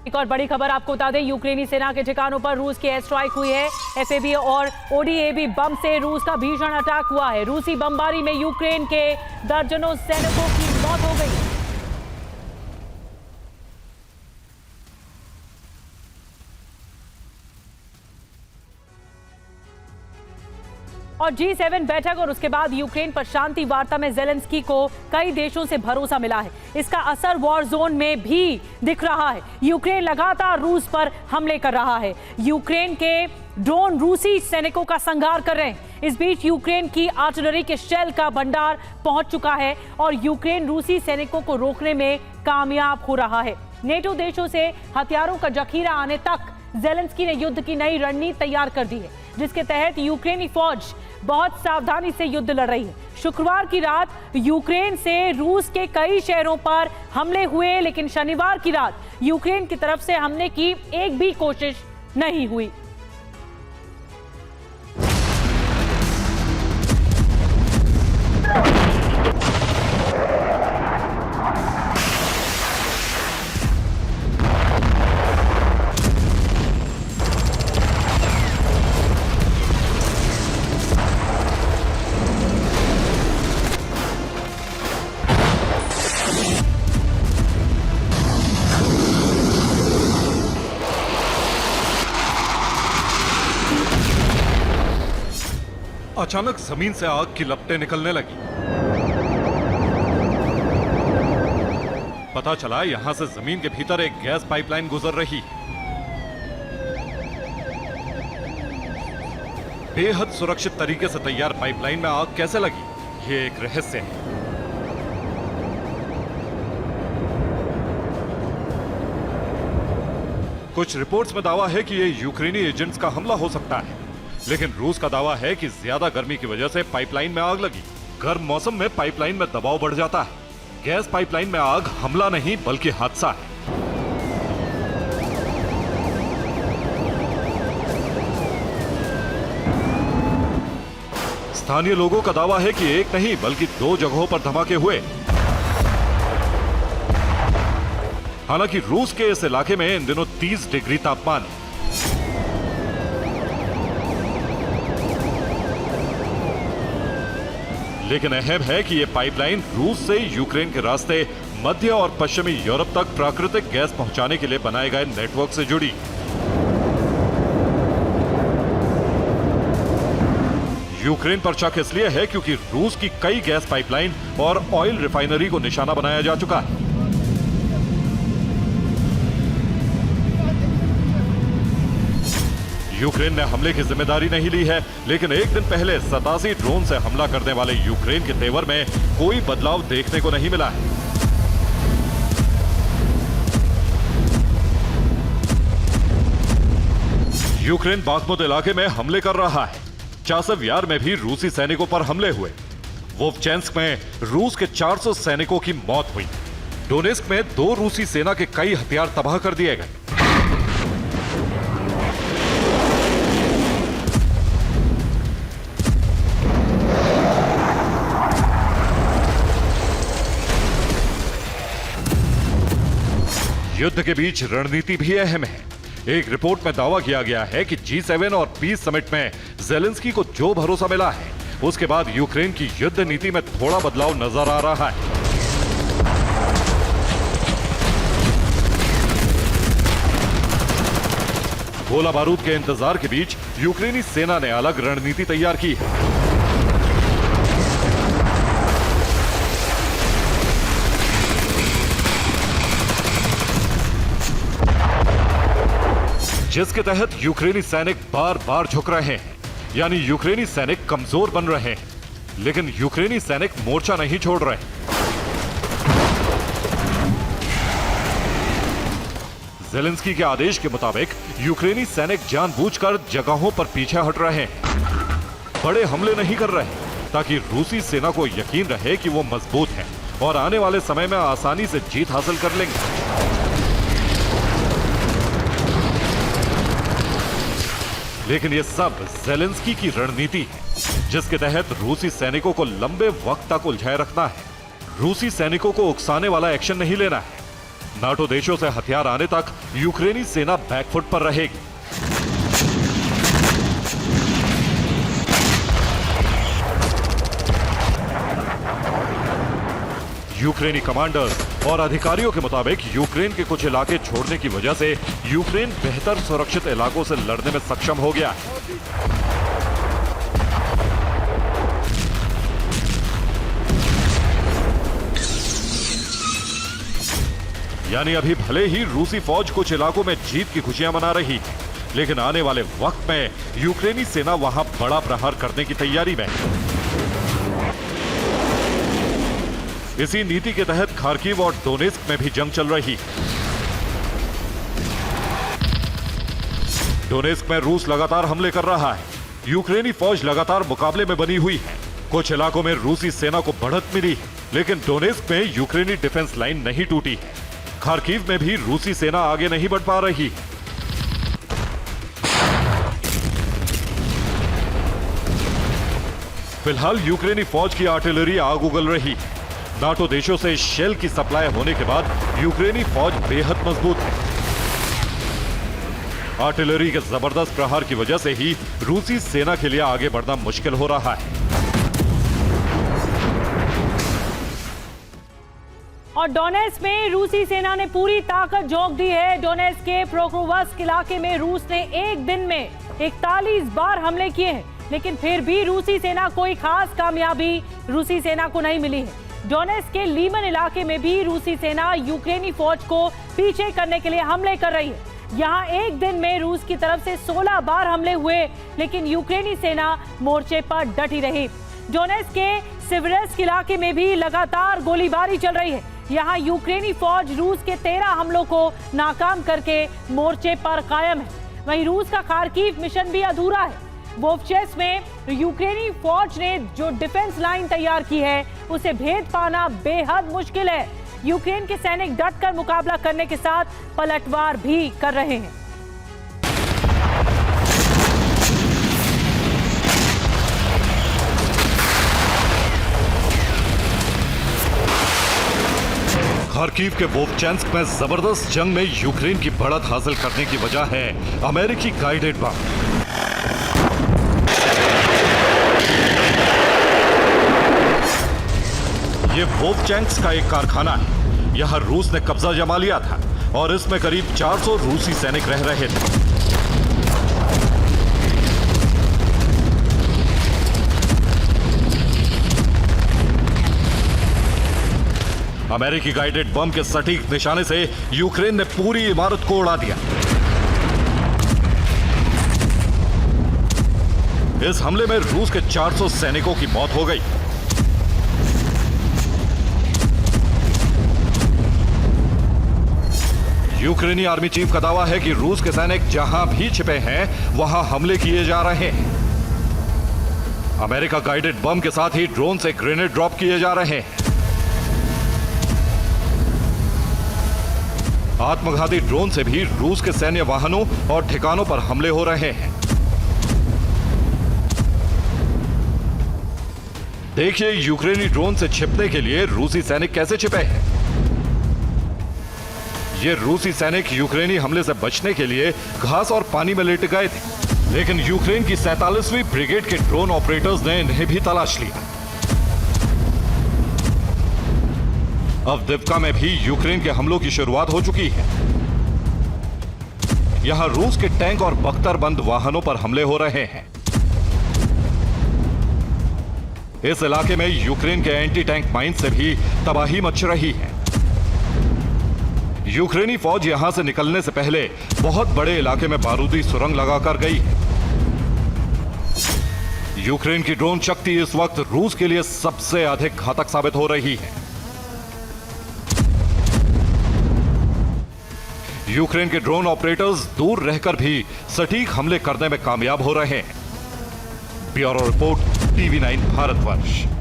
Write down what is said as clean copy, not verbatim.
एक और बड़ी खबर आपको बता दें, यूक्रेनी सेना के ठिकानों पर रूस की एयर स्ट्राइक हुई है। एफएबी और ओडीएबी बम से रूस का भीषण अटैक हुआ है। रूसी बमबारी में यूक्रेन के दर्जनों सैनिकों की मौत हो गई। और G7 बैठक और उसके बाद यूक्रेन पर शांति वार्ता में ज़ेलेंस्की को कई देशों से भरोसा मिला है। इसका असर वॉर जोन में भी दिख रहा है। यूक्रेन लगातार रूस पर हमले कर रहा है। यूक्रेन के ड्रोन रूसी सैनिकों का संहार कर रहे हैं। इस बीच यूक्रेन की आर्टिलरी के शेल का भंडार पहुंच चुका है और यूक्रेन रूसी सैनिकों को रोकने में कामयाब हो रहा है। नेटो देशों से हथियारों का जखीरा आने तक ज़ेलेंस्की ने युद्ध की नई रणनीति तैयार कर दी है, जिसके तहत यूक्रेनी फौज बहुत सावधानी से युद्ध लड़ रही है। शुक्रवार की रात यूक्रेन से रूस के कई शहरों पर हमले हुए, लेकिन शनिवार की रात यूक्रेन की तरफ से हमले की एक भी कोशिश नहीं हुई। अचानक जमीन से आग की लपटें निकलने लगी। पता चला यहां से जमीन के भीतर एक गैस पाइपलाइन गुजर रही है। बेहद सुरक्षित तरीके से तैयार पाइपलाइन में आग कैसे लगी, ये एक रहस्य है। कुछ रिपोर्ट्स में दावा है कि ये यूक्रेनी एजेंट्स का हमला हो सकता है, लेकिन रूस का दावा है कि ज्यादा गर्मी की वजह से पाइपलाइन में आग लगी। गर्म मौसम में पाइपलाइन में दबाव बढ़ जाता है। गैस पाइपलाइन में आग हमला नहीं बल्कि हादसा है। स्थानीय लोगों का दावा है कि एक नहीं बल्कि 2 जगहों पर धमाके हुए। हालांकि रूस के इस इलाके में इन दिनों 30 डिग्री तापमान है। लेकिन अहम है कि यह पाइपलाइन रूस से यूक्रेन के रास्ते मध्य और पश्चिमी यूरोप तक प्राकृतिक गैस पहुंचाने के लिए बनाए गए नेटवर्क से जुड़ी। यूक्रेन पर शक इसलिए है क्योंकि रूस की कई गैस पाइपलाइन और ऑयल रिफाइनरी को निशाना बनाया जा चुका है। यूक्रेन ने हमले की जिम्मेदारी नहीं ली है, लेकिन एक दिन पहले 87 ड्रोन से हमला करने वाले यूक्रेन के तेवर में कोई बदलाव देखने को नहीं मिला है। यूक्रेन बाखमुत इलाके में हमले कर रहा है। चासव यार में भी रूसी सैनिकों पर हमले हुए। वोवचेंस्क में रूस के 400 सैनिकों की मौत हुई। डोनेस्क में 2 रूसी सेना के कई हथियार तबाह कर दिए गए। युद्ध के बीच रणनीति भी अहम है। एक रिपोर्ट में दावा किया गया है कि G7 और पीस समिट में ज़ेलेंस्की को जो भरोसा मिला है, उसके बाद यूक्रेन की युद्ध नीति में थोड़ा बदलाव नजर आ रहा है। गोला बारूद के इंतजार के बीच यूक्रेनी सेना ने अलग रणनीति तैयार की है। जिसके तहत यूक्रेनी सैनिक बार बार झुक रहे हैं, यानी यूक्रेनी सैनिक कमजोर बन रहे हैं। लेकिन यूक्रेनी सैनिक मोर्चा नहीं छोड़ रहे। ज़ेलेंस्की के आदेश के मुताबिक यूक्रेनी सैनिक जानबूझकर जगहों पर पीछे हट रहे हैं। बड़े हमले नहीं कर रहे, ताकि रूसी सेना को यकीन रहे कि वो मजबूत है और आने वाले समय में आसानी से जीत हासिल कर लेंगे। लेकिन यह सब ज़ेलेंस्की की रणनीति है, जिसके तहत रूसी सैनिकों को लंबे वक्त तक उलझाए रखना है। रूसी सैनिकों को उकसाने वाला एक्शन नहीं लेना है। नाटो देशों से हथियार आने तक यूक्रेनी सेना बैकफुट पर रहेगी। यूक्रेनी कमांडर्स और अधिकारियों के मुताबिक यूक्रेन के कुछ इलाके छोड़ने की वजह से यूक्रेन बेहतर सुरक्षित इलाकों से लड़ने में सक्षम हो गया है। यानी अभी भले ही रूसी फौज कुछ इलाकों में जीत की खुशियां मना रही है, लेकिन आने वाले वक्त में यूक्रेनी सेना वहां बड़ा प्रहार करने की तैयारी में है। इसी नीति के तहत खार्किव और डोनेस्क में भी जंग चल रही है। डोनेस्क में रूस लगातार हमले कर रहा है। यूक्रेनी फौज लगातार मुकाबले में बनी हुई है। कुछ इलाकों में रूसी सेना को बढ़त मिली है, लेकिन डोनेस्क में यूक्रेनी डिफेंस लाइन नहीं टूटी है। खार्किव में भी रूसी सेना आगे नहीं बढ़ पा रही है। फिलहाल यूक्रेनी फौज की आर्टिलरी आग उगल रही है। नाटो देशों से शेल की सप्लाई होने के बाद यूक्रेनी फौज बेहद मजबूत है। आर्टिलरी के जबरदस्त प्रहार की वजह से ही रूसी सेना के लिए आगे बढ़ना मुश्किल हो रहा है। और डोनेस्क में रूसी सेना ने पूरी ताकत झोंक दी है। डोनेस्क के प्रोक्रोवस्क इलाके में रूस ने एक दिन में 41 बार हमले किए हैं, लेकिन फिर भी रूसी सेना कोई खास कामयाबी रूसी सेना को नहीं मिली है। डोनेस्क के लीमन इलाके में भी रूसी सेना यूक्रेनी फौज को पीछे करने के लिए हमले कर रही है। यहां एक दिन में रूस की तरफ से 16 बार हमले हुए, लेकिन यूक्रेनी सेना मोर्चे पर डटी रही। डोनेस्क के सिवरेस्क इलाके में भी लगातार गोलीबारी चल रही है। यहां यूक्रेनी फौज रूस के 13 हमलों को नाकाम करके मोर्चे पर कायम है। वहीं रूस का खार्किव मिशन भी अधूरा है। वोवचेस में यूक्रेनी फौज ने जो डिफेंस लाइन तैयार की है, उसे भेद पाना बेहद मुश्किल है। यूक्रेन के सैनिक डटकर मुकाबला करने के साथ पलटवार भी कर रहे हैं। खार्किव के वोवचेंस्क में जबरदस्त जंग में यूक्रेन की बढ़त हासिल करने की वजह है अमेरिकी गाइडेड बम। ये वोवचेंस्क का एक कारखाना है। यहां रूस ने कब्जा जमा लिया था और इसमें करीब 400 रूसी सैनिक रह रहे थे। अमेरिकी गाइडेड बम के सटीक निशाने से यूक्रेन ने पूरी इमारत को उड़ा दिया। इस हमले में रूस के 400 सैनिकों की मौत हो गई। यूक्रेनी आर्मी चीफ का दावा है कि रूस के सैनिक जहां भी छिपे हैं, वहां हमले किए जा रहे हैं। अमेरिका गाइडेड बम के साथ ही ड्रोन से ग्रेनेड ड्रॉप किए जा रहे हैं। आत्मघाती ड्रोन से भी रूस के सैन्य वाहनों और ठिकानों पर हमले हो रहे हैं। देखिए यूक्रेनी ड्रोन से छिपने के लिए रूसी सैनिक कैसे छिपे हैं। ये रूसी सैनिक यूक्रेनी हमले से बचने के लिए घास और पानी में लेट गए थे, लेकिन यूक्रेन की 47वीं ब्रिगेड के ड्रोन ऑपरेटर्स ने इन्हें भी तलाश लिया। अब दिव्का में भी यूक्रेन के हमलों की शुरुआत हो चुकी है। यहां रूस के टैंक और बख्तरबंद वाहनों पर हमले हो रहे हैं। इस इलाके में यूक्रेन के एंटी टैंक माइन से भी तबाही मच रही है। यूक्रेनी फौज यहां से निकलने से पहले बहुत बड़े इलाके में बारूदी सुरंग लगाकर गई है। यूक्रेन की ड्रोन शक्ति इस वक्त रूस के लिए सबसे अधिक घातक साबित हो रही है। यूक्रेन के ड्रोन ऑपरेटर्स दूर रहकर भी सटीक हमले करने में कामयाब हो रहे हैं। Bureau report, TV9 Bharatvarsh.